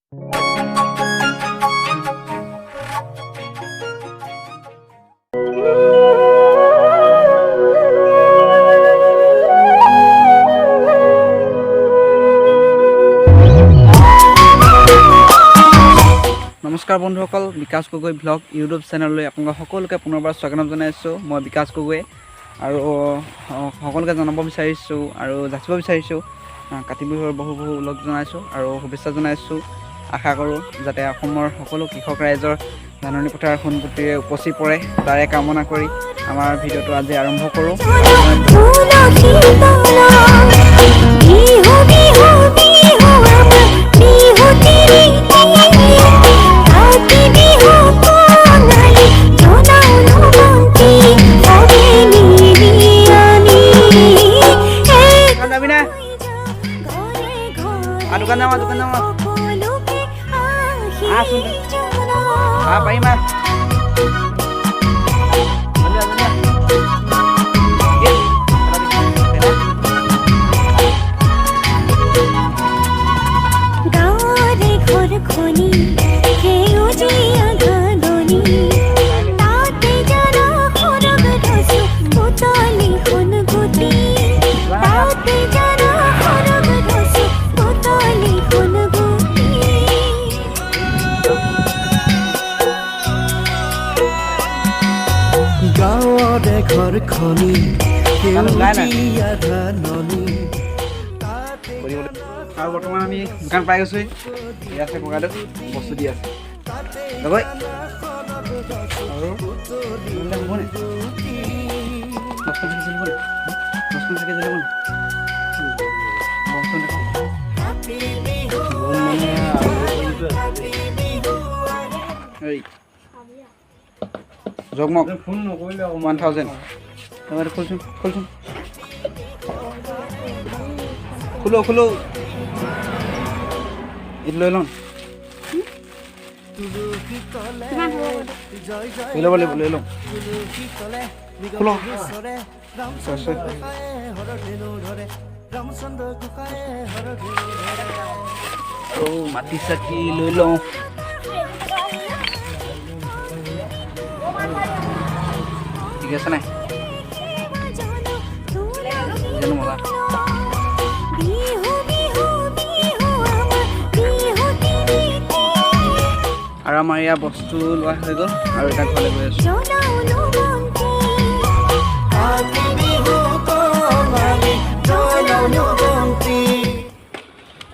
নমস্কাৰ বন্ধুসকল, Bikash Gogoi blog YouTube চেনেললৈ আপোনালোক সকলোকে পুনৰবাৰ স্বাগতম জনাইছোঁ। মই বিকাশ গগৈ আৰু সকলোকে জনাব বিচাৰিছোঁ আৰু যাচিব বিচাৰিছোঁ কাতি বিহুৰ বহু উল্লেখ জনাইছোঁ আৰু শুভেচ্ছা জনাইছোঁ। আশা কৰোঁ যাতে অসমৰ সকলো কৃষক ৰাইজৰ ধাননি পথাৰ সোণগুটিৰে উপচি পৰে, তাৰে কামনা কৰি আমাৰ ভিডিঅ'টো আজি আৰম্ভ কৰোঁ। দোকান যাওঁ পাৰিম ঘৰখনি আৰু বৰ্তমান আমি দোকান পাই গৈছোঁ। ইয়াত আছে ককাইদেউ বস্তু দি আছে লগৈ জগমগ 1000 খুলচোন খোলো এইটো লৈ লওঁ ল'ব লাগিব লৈ লওঁ খোলো মাটি চাটি লৈ লওঁ। ঠিক আছে নাই জানো মজা আৰু আমাৰ ইয়াৰ বস্তু লোৱা হৈ গ'ল আৰু এটা ঘৰলৈ গৈ আছোঁ।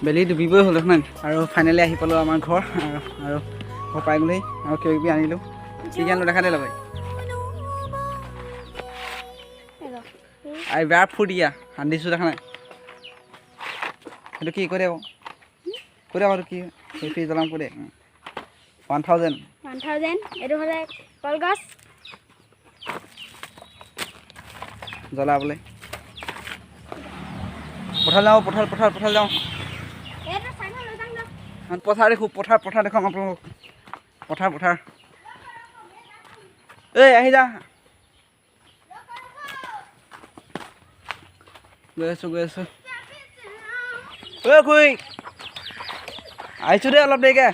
বেলি ডুবিবই হ'ল দেখোন আৰু ফাইনেলি আহি পালোঁ আমাৰ ঘৰ আৰু ঘৰ পাই গ'লেই আৰু কিবা কিবি আনিলোঁ। কি আনিলোঁ দেখা দে লগৈ বেয়া ফুট দিয়া আনিছোঁ দেখা নাই। সেইটো কি কৈ দে বাৰু কি সেই ফ্ৰিজ জ্বলাম কৈ দে 1000 এইটো হ'লে কলগছ জ্বলাবলৈ পথাৰ যাওঁ পথাৰ যাওঁ পথাৰ দেখোঁ পথাৰ দেখুৱাম আপোনালোকক পথাৰ এই আহি যা গৈ আছোঁ খুই আহিছোঁ দেই অলপ দেৰিকৈ।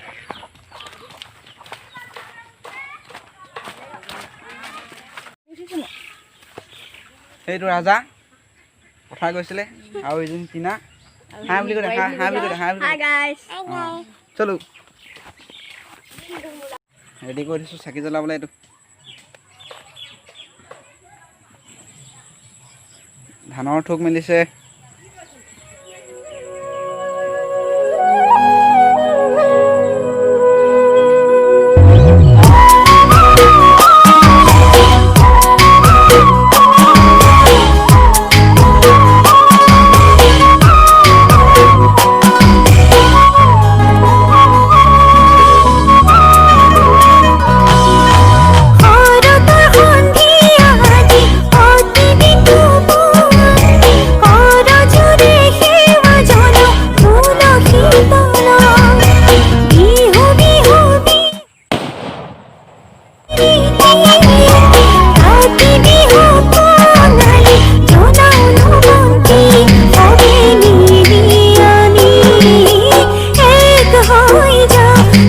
সেইটো ৰাজা পথাৰ গৈছিলে আৰু এজনী টিনা হাঁহ বুলি কৈ দে চলো ৰেডি কৰি দিছোঁ চাকি জ্বলাবলৈ। এইটো ধানৰ ঠোক মেলিছে।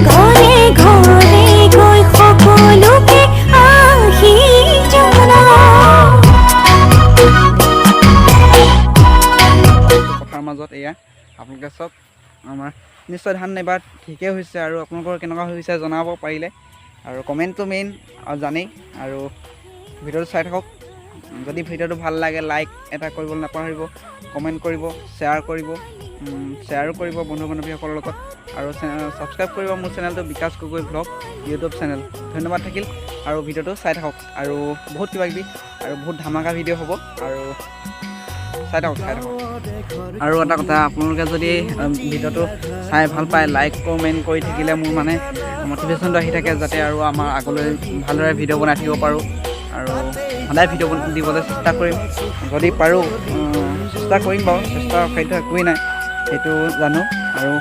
ঘৰে ঘৰে গৈ সকলোকে আহি জনাওঁ। কথাৰ মাজত এয়া আপোনালোকে চব আমাৰ নিশ্চয় ধান এবাৰ ঠিকেই হৈছে আৰু আপোনালোকৰ কেনেকুৱা হৈছে জনাব পাৰিলে আৰু কমেণ্টটো মেইন আৰু জানেই আৰু ভিডিঅ'টো চাই থাকক। যদি ভিডিঅ'টো ভাল লাগে লাইক এটা কৰিবলৈ নাপাহৰিব, কমেণ্ট কৰিব, শ্বেয়াৰো কৰিব বন্ধু বান্ধৱীসকলৰ লগত আৰু ছাবস্ক্ৰাইব কৰিব মোৰ চেনেলটো Bikash Gogoi blog YouTube channel. ধন্যবাদ থাকিল আৰু ভিডিঅ'টো চাই থাকক আৰু বহুত কিবাকিবি আৰু বহুত ধামাকা ভিডিঅ' হ'ব আৰু চাই থাকক। আৰু এটা কথা, আপোনালোকে যদি ভিডিঅ'টো চাই ভাল পায় লাইক কমেণ্ট কৰি থাকিলে মোৰ মানে মটিভেশ্যনটো আহি থাকে যাতে আৰু আমাৰ আগলৈ ভালদৰে ভিডিঅ' বনাই থাকিব পাৰোঁ আৰু সদায় ভিডিঅ' দিবলৈ চেষ্টা কৰিম। যদি পাৰোঁ চেষ্টা কৰিম বাৰু, চেষ্টাৰ অসাধ্য একোৱেই নাই সেইটো জানো আৰু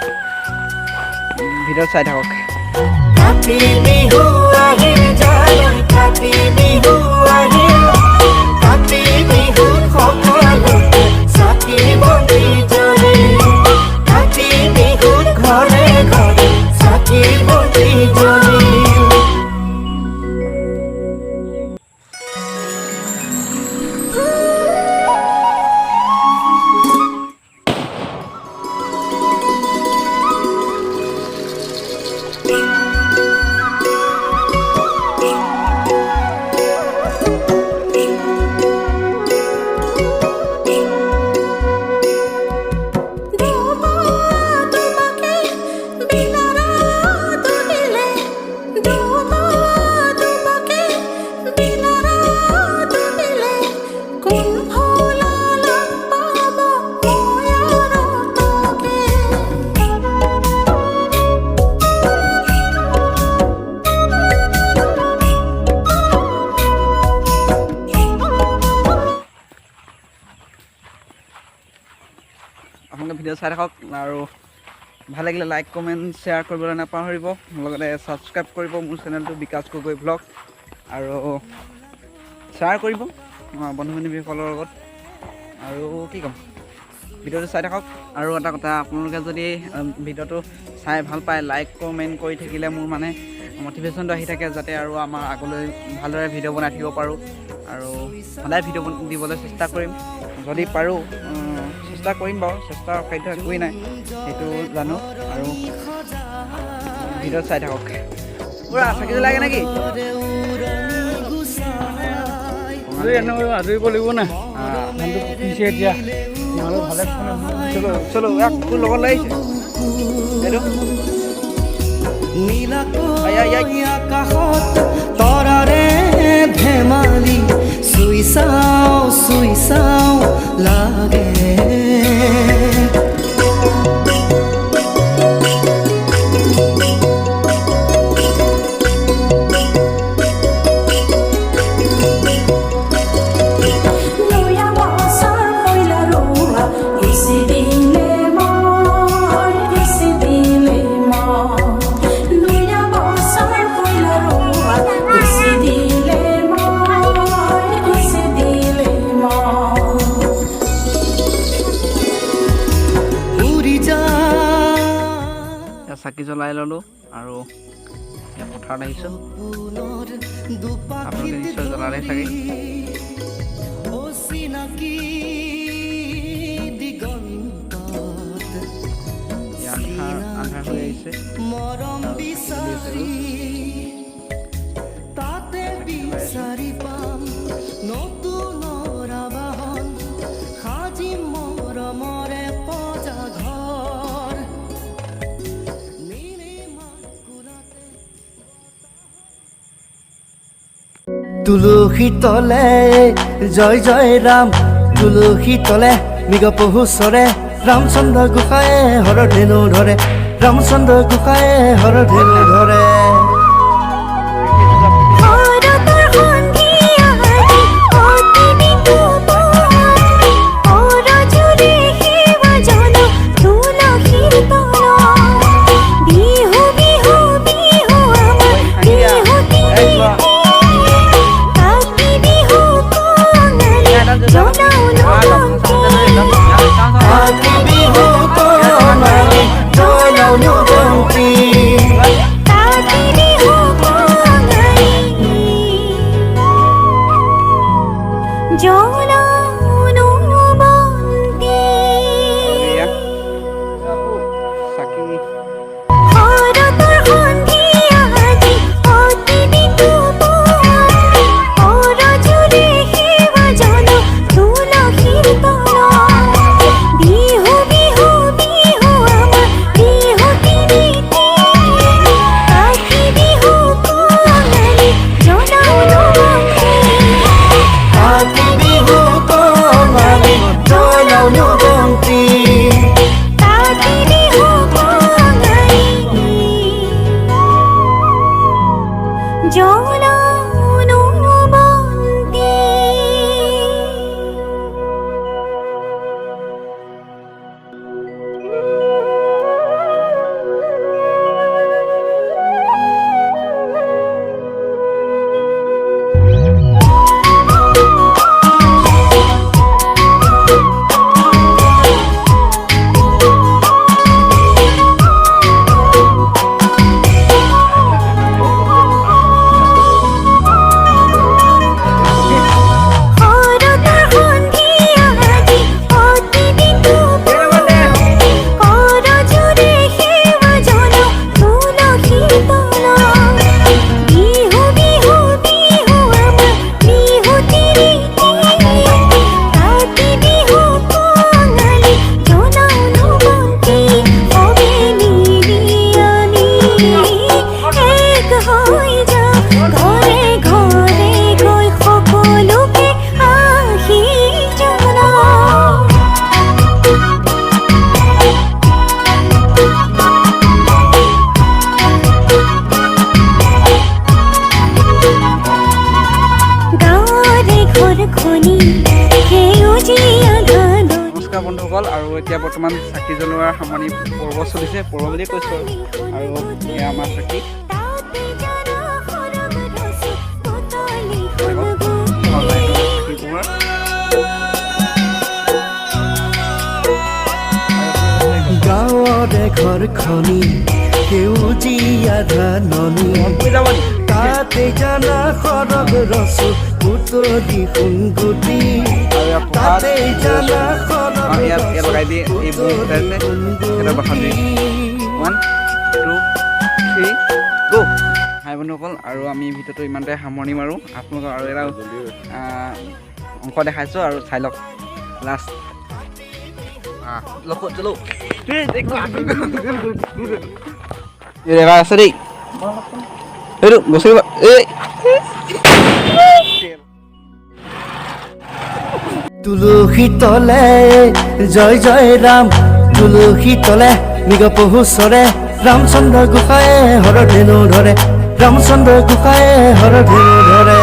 ভিডিঅ' চাই থাকক। কাতি বিহু আহিল জানো, কাতি বিহু আহিল, কাতি বিহুত সকলোতে চাকি বন্তি জ্বলিল, কাতি বিহুত ঘৰে ঘৰে চাকি বন্তি জ্বলিল। আপোনালোকে ভিডিঅ' চাই থাকক আৰু ভাল লাগিলে লাইক কমেণ্ট শ্বেয়াৰ কৰিবলৈ নাপাহৰিব, লগতে ছাবস্ক্ৰাইব কৰিব মোৰ চেনেলটো বিকাশ গগৈ ব্লগ আৰু শ্বেয়াৰ কৰিব বন্ধু বান্ধৱীসকলৰ লগত আৰু কি ক'ম, ভিডিঅ'টো চাই থাকক। আৰু এটা কথা, আপোনালোকে যদি ভিডিঅ'টো চাই ভাল পায় লাইক কমেণ্ট কৰি থাকিলে মোৰ মানে মটিভেশ্যনটো আহি থাকে যাতে আৰু আমাৰ আগলৈ ভালদৰে ভিডিঅ' বনাই থাকিব পাৰোঁ আৰু সদায় ভিডিঅ' দিবলৈ চেষ্টা কৰিম। যদি পাৰোঁ চেষ্টা কৰিম বাৰু, চেষ্টাৰ অসাধ্য একোৱেই নাই সেইটো জানো আৰু ভিডিঅ' চাই থাকক। পুৰা চাকি জ্বলাগে নেকি? আজৰিব লাগিব না এতিয়া ভালে চলো চলো ইয়াক তোৰ লগত লৈ আহিছে এইটো আকাশত তৰাৰে ধেমালি চুই চাওঁ লাগে। চাকি জ্বলাই ল'লোঁ আৰু পথাৰত আহিছোঁ। আপোনালোকে নিশ্চয় জ্বলালে চাগে। আন্ধাৰ হৈ আহিছে। তাতে বিচাৰি পাম নতুনৰ আবাহন, সাজি মৰমৰে পজা ঘৰ। তুলসী তলে জয় জয় ৰাম, তুলসী তলে মৃগ পহু চৰে, ৰামচন্দ্ৰ গোসাঁয়ে হৰধেনু ধৰে, ৰামচন্দ্ৰ গোসাঁয়ে হৰধেনু ধৰে। এতিয়া বৰ্তমান চাকি জ্বলোৱাৰ সামৰণি পৰ্ব চলিছে, পৰ্ব বুলিয়ে কৈছোঁ আৰু এয়া আমাৰ চাকি গাঁৱৰে ঘৰখনি সেউজীয়া ধাননি তাতে জানা সৰগ ৰচু বুটলি সোণগুটি তাতে জানা সৰগ ইয়াত লগাই দিয়ে এইবোৰ এটা বাখন দিয়ে 1 2 3 গো। হাই বন্ধুসকল, আৰু আমি ভিডিঅ'টো ইমানতে সামৰণি মাৰোঁ। আপোনালোকক আৰু এটা অংশ দেখাইছোঁ আৰু চাই লওক লাষ্ট চলো এবাৰ আছে দেই এইটো গছকি এই তুলসী তলে জয় জয় ৰাম, তুলসী তলে মৃগ পহু চৰে, ৰামচন্দ্ৰ গোসাঁয়ে হৰ ধেনু ধৰে, ৰামচন্দ্ৰ গোসাঁয়ে হৰ ধেনু ধৰে।